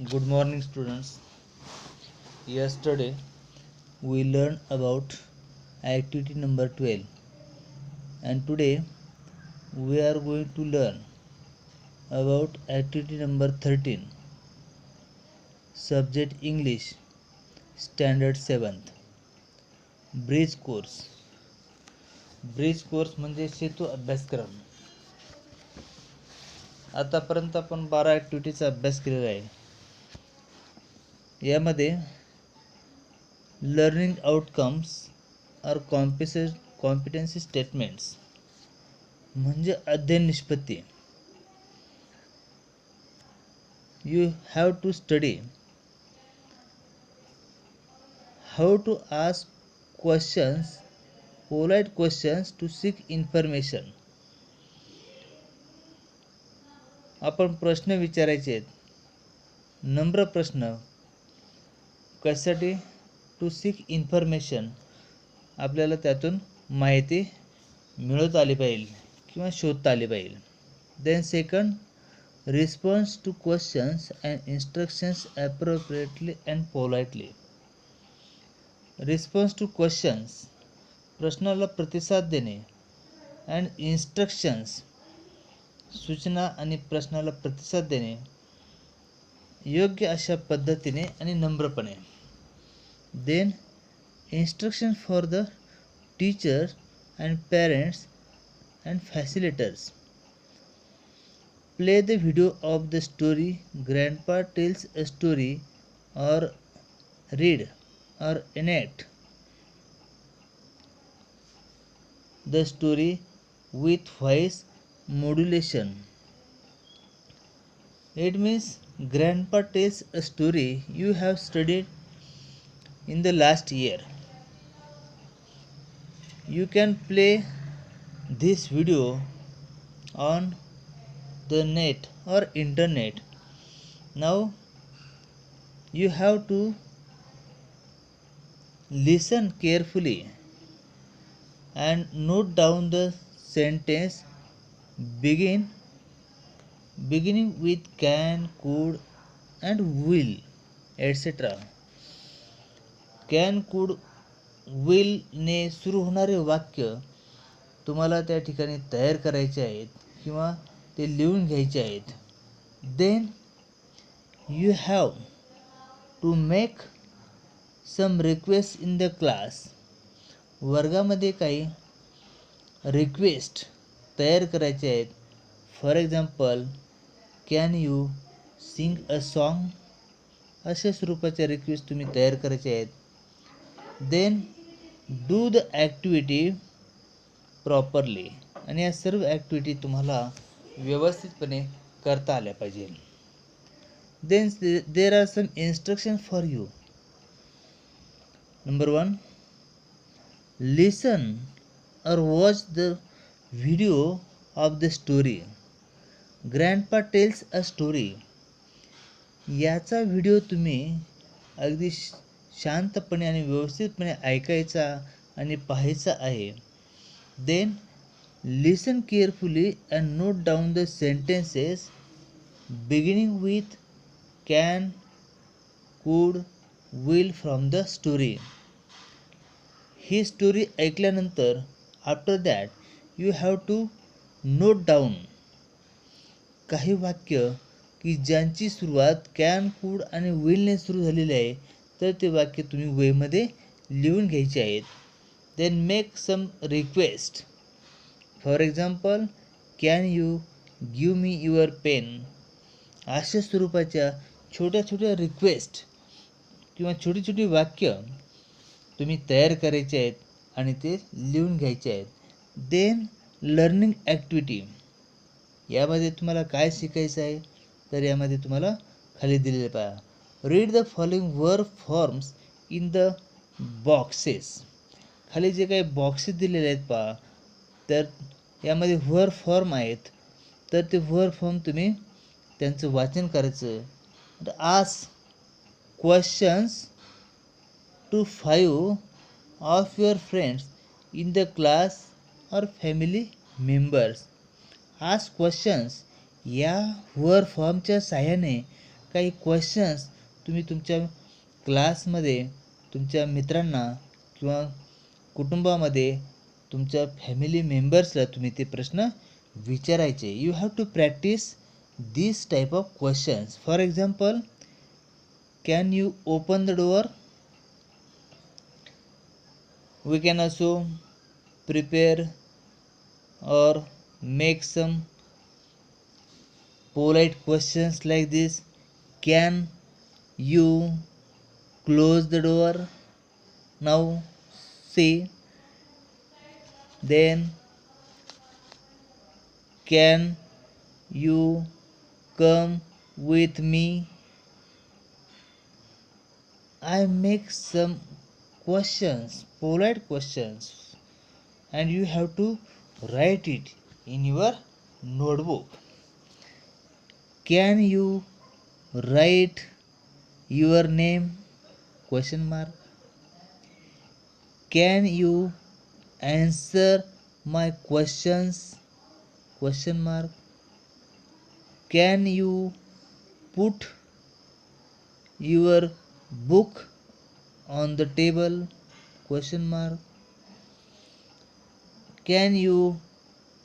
Good morning, students. Yesterday we learned about activity number 12, and today we are going to learn about activity number 13, subject English, standard 7th, bridge course. Bridge course म्हणजे सेतू अभ्यासक्रम. आतापर्यंत आपण 12 ॲक्टिव्हिटीचा अभ्यास केलेला आहे. यामध्ये learning outcomes are competency statements म्हणजे अध्ययन निष्पत्ती. You have to study how to ask questions, polite questions to seek information. आपण प्रश्न विचारायचे आहेत, नम्र प्रश्न. कशासाठी? टू सीक इन्फॉर्मेशन, आपल्याला त्यातून माहिती मिळवता आली पाहिजे किंवा शोधता आली पाहिजे. Then second, response to questions and instructions appropriately and politely. Response to questions, प्रश्नाला प्रतिसाद देणे. अँड इन्स्ट्रक्शन्स, सूचना आणि प्रश्नाला प्रतिसाद देणे योग्य अशा पद्धतीने आणि नम्रपणे. Then instruction for the teachers and parents and facilitators. Play the video of the story Grandpa tells a story, or read or enact the story with voice modulation. It means Grandpa tells a story you have studied in the last year. You can play this video on the net or internet. Now you have to listen carefully and note down the sentence beginning with can, could and will, etc. can, could, will ने सुरू होणारे वाक्य तुम्हाला त्या ठिकाणी तयार करायचे आहेत किंवा ते लिहून घ्यायचे आहेत. Then you have to make some request in the class. वर्गामध्ये काही रिक्वेस्ट तयार करायचे आहेत. For example, can you sing a song, अशा स्वरूपाच्या रिक्वेस्ट तुम्ही तयार करायचे आहेत. Then do the activity properly, आणि या सर्व ॲक्टिव्हिटी तुम्हाला व्यवस्थितपणे करता आल्या पाहिजे. Then there are some instruction for you. Number 1, listen और watch the video of the story grandpa tells a story. याचा व्हिडिओ तुम्ही अगदी शांतपणे आणि व्यवस्थितपणे ऐकायचा आणि पाहायचा आहे. Then listen carefully and note down the sentences beginning with can, could, will from the story. ही स्टोरी ऐकल्यानंतर after that you have to note down काही वाक्य की ज्यांची सुरुवात कॅन, कुड आणि विलने सुरू झालेली आहे, तर ते वाक्य तुम्ही वेमध्ये लिहून घ्यायचे आहेत. Then make some request. For example, can you give me your pen. अशा स्वरूपाच्या छोट्या छोट्या रिक्वेस्ट किंवा छोटी छोटी वाक्य तुम्ही तयार करायचे आहेत आणि ते लिहून घ्यायचे आहेत. Then learning activity. यामध्ये तुम्हाला काय शिकायचं आहे, तर यामध्ये तुम्हाला खाली दिलेले पहा. Read the following verb forms in the boxes. खाली जे काही बॉक्सेस दिलेले आहेत पहा, तर यामध्ये वर्ब फॉर्म आहेत, तर ते वर्ब फॉर्म तुम्ही त्यांचं वाचन करायचं. Ask questions to 5 of your friends in the class और फॅमिली मेंबर्स. आस्क क्वेश्चन्स या वर्ब फॉर्मच्या साहाय्याने काही क्वेश्चन्स तुम्ही तुमच्या क्लासमध्ये तुमच्या मित्रांना किंवा कुटुंबामध्ये तुमच्या फॅमिली मेंबर्सला तुम्ही ते प्रश्न विचारायचे. You have to practise this type of questions. For example, can you open the door? We can also prepare or make some polite questions like this. Can you close the door? Now see. Then, can you come with me? I make some questions, polite questions, and you have to write it in your notebook. Can you write your name? Question mark. Can you answer my questions? Question mark. Can you put your book on the table? Question mark. Can you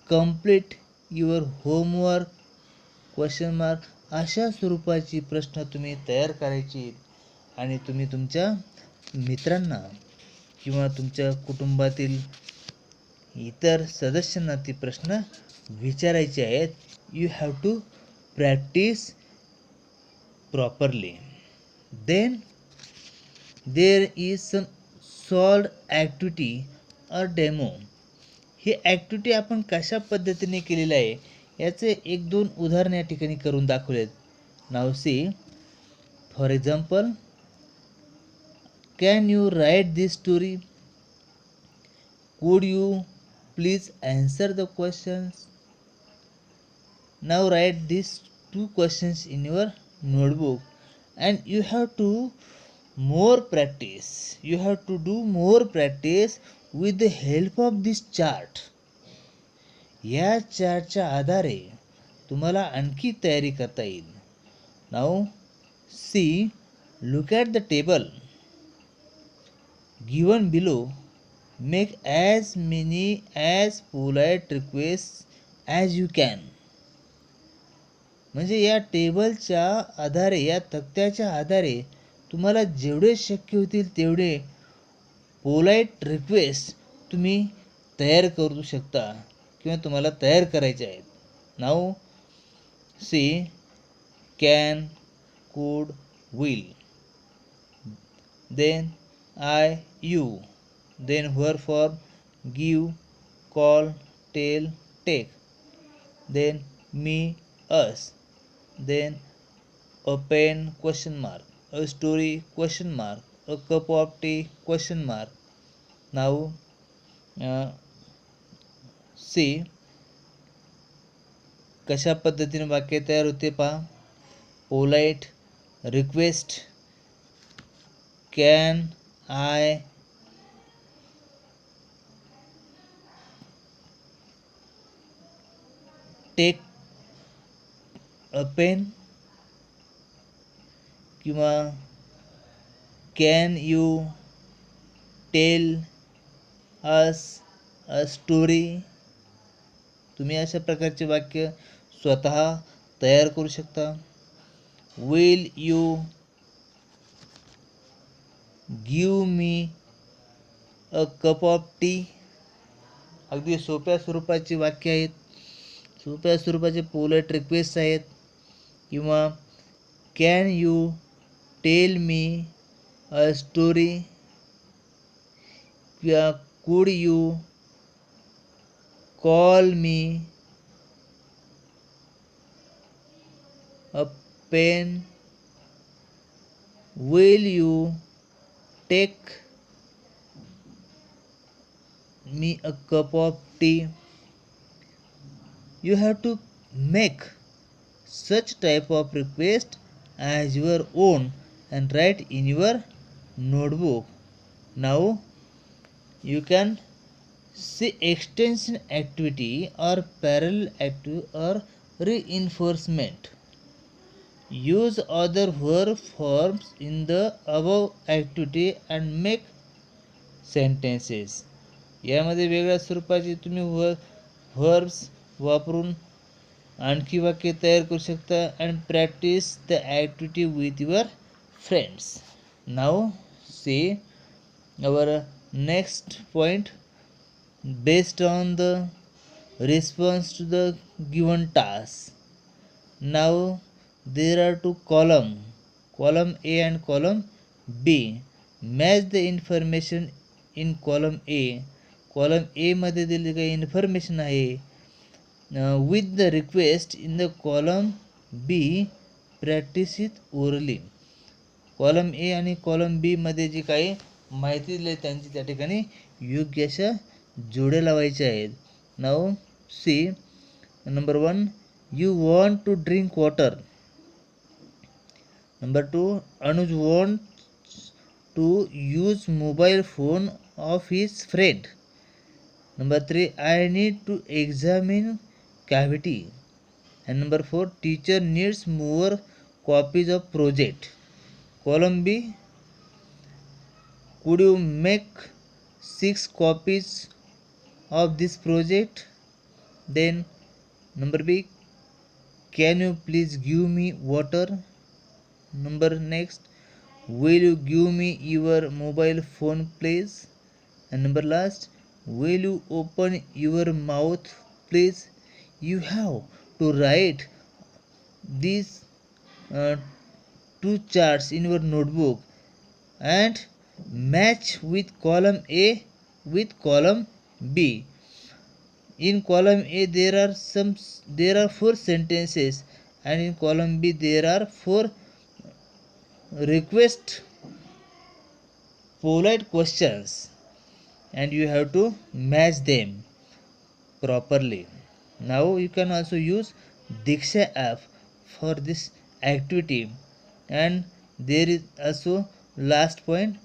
complete your homework? Question mark. अशा स्वरूपाची प्रश्न तुम्ही तयार करायची आणि तुम्ही तुमच्या मित्रांना किंवा तुमच्या कुटुंबातील इतर सदस्यांना ती प्रश्न विचारायचे आहेत. You have to practise properly. Then there is some solved activity और डेमो. ही ॲक्टिव्हिटी आपण कशा पद्धतीने केलेली आहे याचे 1-2 उदाहरण या ठिकाणी करून दाखवलेत. नाव C. For example, can you write this story? Could you please answer the questions? Now write these 2 questions in your notebook and you have to more practice. You have to do more practice with the help of this chart. या चार्टच्या आधारे तुम्हाला आणखी तयारी करता येईल. नाव C. Look at the table given below. Make as many as polite requests as you can. म्हणजे या टेबलच्या आधारे, या तक्त्याच्या आधारे तुम्हाला जेवढे शक्य होतील तेवढे पोलाईट रिक्वेस्ट तुम्ही तयार करू शकता किंवा तुम्हाला तयार करायचे आहेत. नाव C. Can, could, will. Then I, you. Then where form, give, call, tell, take. Then me, us. Then a pen, question mark. A story, question mark. A cup of tea, question mark. Now see कशा पद्धतीने वाक्य तयार होते पहा. Polite request, can I take a pen किंवा can you tell us a story. तुम्ही अशा प्रकारचे वाक्य स्वतः तयार करू शकता. Will you give me a cup of tea. अगदी सोप्या स्वरूपाची वाक्य आहेत, सोप्या स्वरूपाचे पोलाइट रिक्वेस्ट आहेत. किंवा can you tell me a story किंवा could you call me a pen. Will you take me a cup of tea. You have to make such type of request as your own and write in your notebook. Now you can see extension activity or parallel activity or reinforcement. Use other verb forms in the above activity and make sentences. यामध्ये वेगळ्या स्वरूपाचे तुम्ही verbs वापरून आणखी वाक्य तयार करू शकता and practise the activity with your friends. Now see our next point based on the response to the given task. Now there are two column A and column B. Match the information in column A. column A मध्ये दिलेली काही information आहे with the request in the column B practice it orally. Column A आणि column B मध्ये जी काही माहिती दिली त्यांची त्या ठिकाणी योग्य अशा जोड्या लावायच्या आहेत. नाव C number 1 you want to drink water. Number 2 Anuj want to use mobile phone of his friend. Number 3 I need to examine cavity. And number 4 teacher needs more copies of project. Column B, could you make 6 copies of this project? Then number B, can you please give me water? Number next, will you give me your mobile phone please? And number last, will you open your mouth please? You have to write these two charts in your notebook and match with column A with column B. In column A there are 4 sentences and in column B there are 4 request polite questions and you have to match them properly. Now you can also use Diksha app for this activity. And there is also last point,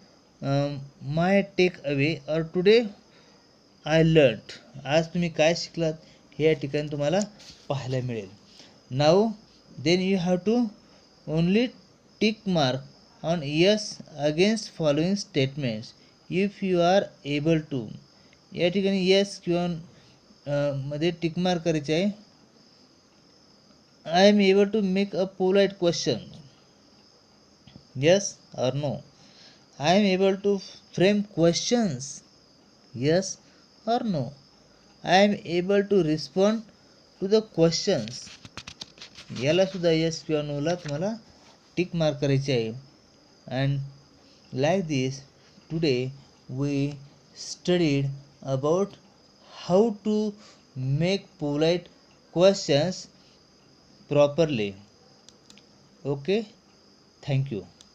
my takeaway or today I learned. आज तुम्ही काय शिकलात हे या ठिकाणी तुम्हाला पाहायला मिळेल. नाव then you have to only tick mark on yes against following statements if you are able to. या ठिकाणी yes किंवा मध्ये टिक मार्क करायचे आहे. I am able to make a polite question, yes और no. I am able to frame questions, yes और no. I am able to respond to the questions. याला सुद्धा यस किंवा नोला तुम्हाला टिक मार्क करायचे आहे. And like this today we studied about how to make polite questions properly. Okay, thank you.